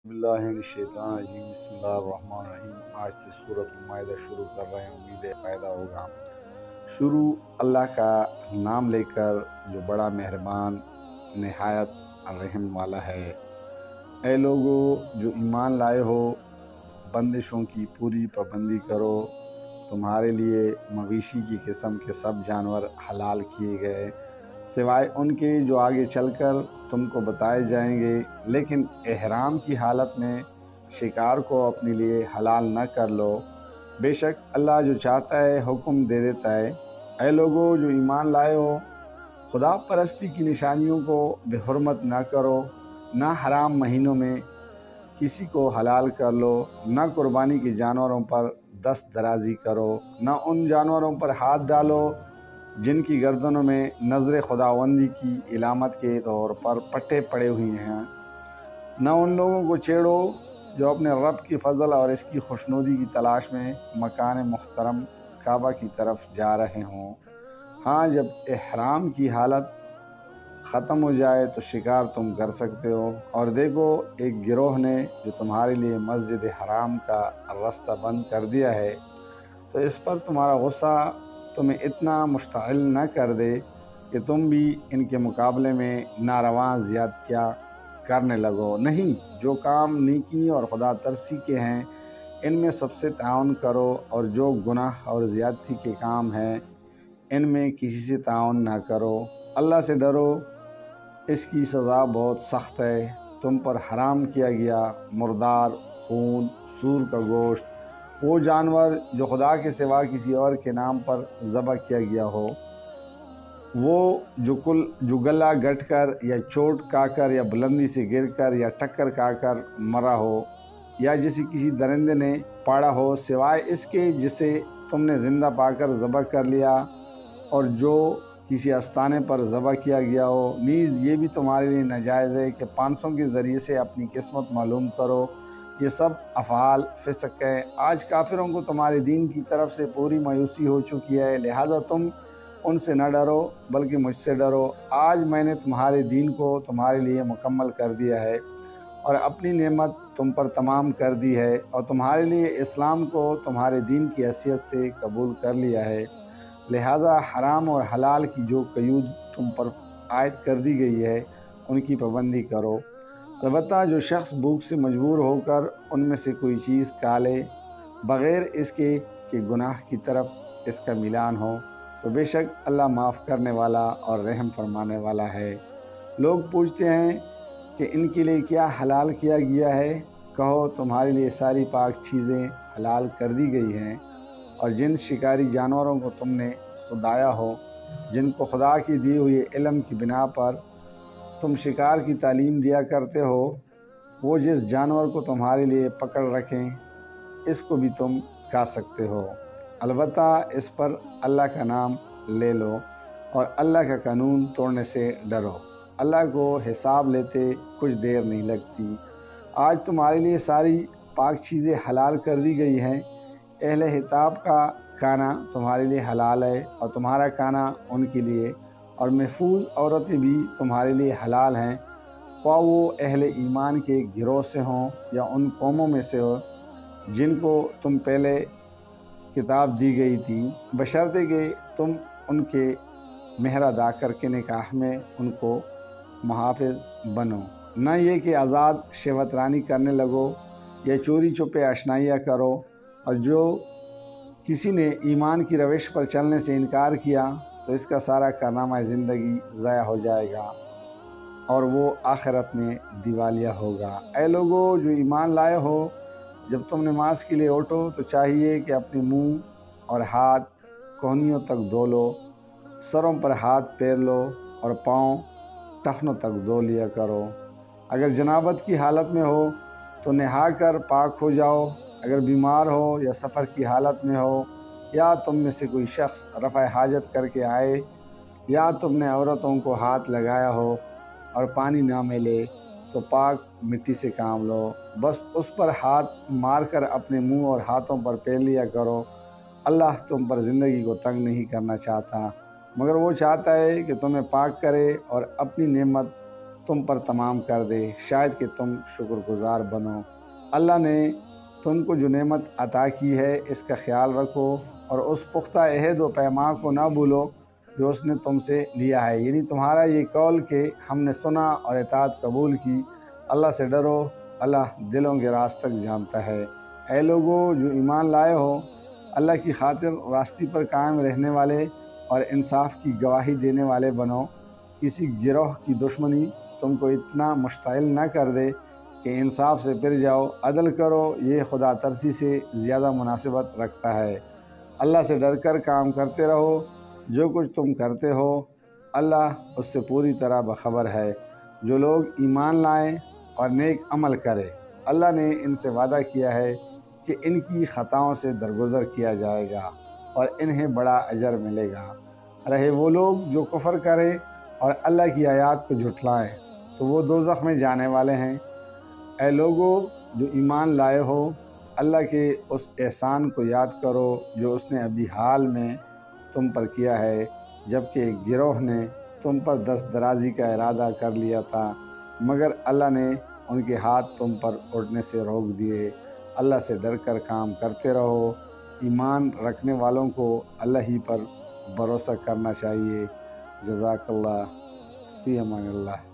बिस्मिल्लाहिर्रहमानिर्रहीम बिस्मिल्लाहिर्रहमानिर्रहीम। आज से सूरत माइदा शुरू कर रहे हैं, उम्मीद है फ़ायदा होगा। शुरू अल्लाह का नाम लेकर जो बड़ा मेहरबान नहायत रहम वाला है। ऐ लोगो जो ईमान लाए हो, बंदिशों की पूरी पाबंदी करो। तुम्हारे लिए मवेशी की किस्म के सब जानवर हलाल किए गए, सिवाय उनके जो आगे चलकर तुमको बताए जाएंगे। लेकिन एहराम की हालत में शिकार को अपने लिए हलाल न कर लो। बेशक अल्लाह जो चाहता है हुक्म दे देता है। ऐ लोगो जो ईमान लाए हो, खुदा परस्ती की निशानियों को बेहुरमत न करो, न हराम महीनों में किसी को हलाल कर लो, न कुर्बानी के जानवरों पर दस्त दराजी करो, न उन जानवरों पर हाथ डालो जिनकी गर्दनों में नज़र खुदावंदी की इलामत के तौर पर पट्टे पड़े हुए हैं। न उन लोगों को छेड़ो जो अपने रब की फ़ज़ल और इसकी खुशनुदी की तलाश में मकान मुहतरम काबा की तरफ जा रहे हों। हाँ, जब एहराम की हालत ख़त्म हो जाए तो शिकार तुम कर सकते हो। और देखो, एक गिरोह ने जो तुम्हारे लिए मस्जिद हराम का रास्ता बंद कर दिया है, तो इस पर तुम्हारा गुस्सा तुम्हें इतना मुश्तइल न कर दे कि तुम भी इनके मुकाबले में नारवा ज़्यादतियाँ करने लगो। नहीं, जो काम नेकी और खुदा तरसी के हैं इनमें सबसे ताउन करो, और जो गुनाह और ज़्यादती के काम हैं इनमें किसी से ताउन ना करो। अल्लाह से डरो, इसकी सज़ा बहुत सख्त है। तुम पर हराम किया गया मुर्दार खून, सूर का गोश्त, वो जानवर जो खुदा के सिवा किसी और के नाम पर ज़बह किया गया हो, वो जो गला गट कर या चोट खाकर या बुलंदी से गिरकर या टक्कर खाकर मरा हो, या जिसे किसी दरिंदे ने पाड़ा हो, सिवाय इसके जिसे तुमने ज़िंदा पाकर ज़बह कर लिया, और जो किसी आस्ताने पर ज़बह किया गया हो। नीज़ ये भी तुम्हारे लिए नाजायज़ है कि 500 के ज़रिए से अपनी किस्मत मालूम करो। ये सब अफ़आल फ़िस्क है। आज काफिरों को तुम्हारे दीन की तरफ से पूरी मायूसी हो चुकी है, लिहाजा तुम उनसे न डरो बल्कि मुझसे डरो। आज मैंने तुम्हारे दीन को तुम्हारे लिए मुकम्मल कर दिया है और अपनी नेमत तुम पर तमाम कर दी है, और तुम्हारे लिए इस्लाम को तुम्हारे दीन की हैसियत से कबूल कर लिया है। लिहाजा हराम और हलाल की जो क़यूद तुम पर आयद कर दी गई है उनकी पाबंदी करो। अलबत्ता जो शख्स भूख से मजबूर होकर उनमें से कोई चीज़ खा ले बग़ैर इसके कि गुनाह की तरफ इसका मिलान हो, तो बेशक अल्लाह माफ़ करने वाला और रहम फरमाने वाला है। लोग पूछते हैं कि इनके लिए क्या हलाल किया गया है। कहो, तुम्हारे लिए सारी पाक चीज़ें हलाल कर दी गई हैं, और जिन शिकारी जानवरों को तुमने सुदाया हो, जिनको खुदा की दी हुई इल्म की बिना पर तुम शिकार की तालीम दिया करते हो, वो जिस जानवर को तुम्हारे लिए पकड़ रखें इसको भी तुम खा सकते हो। अलबत्ता इस पर अल्लाह का नाम ले लो और अल्लाह का कानून तोड़ने से डरो। अल्लाह को हिसाब लेते कुछ देर नहीं लगती। आज तुम्हारे लिए सारी पाक चीज़ें हलाल कर दी गई हैं। अहले हिताब का खाना तुम्हारे लिए हलाल है और तुम्हारा खाना उनके लिए, और महफूज औरतें भी तुम्हारे लिए हलाल हैं, ख्वाह वो अहले ईमान के गिरोह से हों या उन कौमों में से हो जिनको तुम पहले किताब दी गई थी, बशर्ते कि तुम उनके मेहर अदा करके निकाह में उनको मुहाफ़िज़ बनो। न ये कि आज़ाद शहवतरानी करने लगो या चोरी छुपे आशनाइयाँ करो। और जो किसी ने ईमान की रविश पर चलने से इनकार किया तो इसका सारा कारनामा ज़िंदगी ज़ाया हो जाएगा और वो आखिरत में दिवालिया होगा। ऐ लोगो जो ईमान लाए हो, जब तुम नमाज के लिए उठो तो चाहिए कि अपने मुंह और हाथ कोहनियों तक धो लो, सरों पर हाथ फेर लो और पाँव टखनों तक धो लिया करो। अगर जनाबत की हालत में हो तो नहा कर पाक हो जाओ। अगर बीमार हो या सफ़र की हालत में हो, या तुम में से कोई शख्स रफ़ा हाजत करके आए, या तुमने औरतों को हाथ लगाया हो और पानी ना मिले, तो पाक मिट्टी से काम लो। बस उस पर हाथ मारकर अपने मुंह और हाथों पर फेर लिया करो। अल्लाह तुम पर ज़िंदगी को तंग नहीं करना चाहता, मगर वो चाहता है कि तुम्हें पाक करे और अपनी नेमत تم پر تمام کر دے، شاید کہ تم شکر گزار بنو۔ اللہ نے تم کو جو نعمت عطا کی ہے اس کا خیال رکھو اور اس پختہ عہد و پیمان کو نہ بھولو جو اس نے تم سے لیا ہے، یعنی تمہارا یہ قول کہ ہم نے سنا اور اطاعت قبول کی۔ اللہ سے ڈرو، اللہ دلوں کے راز تک جانتا ہے۔ اے لوگو جو ایمان لائے ہو، اللہ کی خاطر راستی پر قائم رہنے والے اور انصاف کی گواہی دینے والے بنو۔ کسی گروہ کی دشمنی تم کو اتنا مشتعل نہ کر دے کہ انصاف سے پھر جاؤ، عدل کرو، یہ خدا ترسی سے زیادہ مناسبت رکھتا ہے۔ اللہ سے ڈر کر کام کرتے رہو، جو کچھ تم کرتے ہو اللہ اس سے پوری طرح باخبر ہے۔ جو لوگ ایمان لائیں اور نیک عمل کرے، اللہ نے ان سے وعدہ کیا ہے کہ ان کی خطاؤں سے درگزر کیا جائے گا اور انہیں بڑا اجر ملے گا۔ رہے وہ لوگ جو کفر کریں اور اللہ کی آیات کو جھٹلائیں تو وہ دوزخ میں جانے والے ہیں۔ اے لوگو جو ایمان لائے ہو، اللہ کے اس احسان کو یاد کرو جو اس نے ابھی حال میں تم پر کیا ہے، جبکہ ایک گروہ نے تم پر دست درازی کا ارادہ کر لیا تھا، مگر اللہ نے ان کے ہاتھ تم پر اڑنے سے روک دیے۔ اللہ سے ڈر کر کام کرتے رہو۔ ایمان رکھنے والوں کو اللہ ہی پر بھروسہ کرنا چاہیے۔ جزاک اللہ، فی امان اللہ۔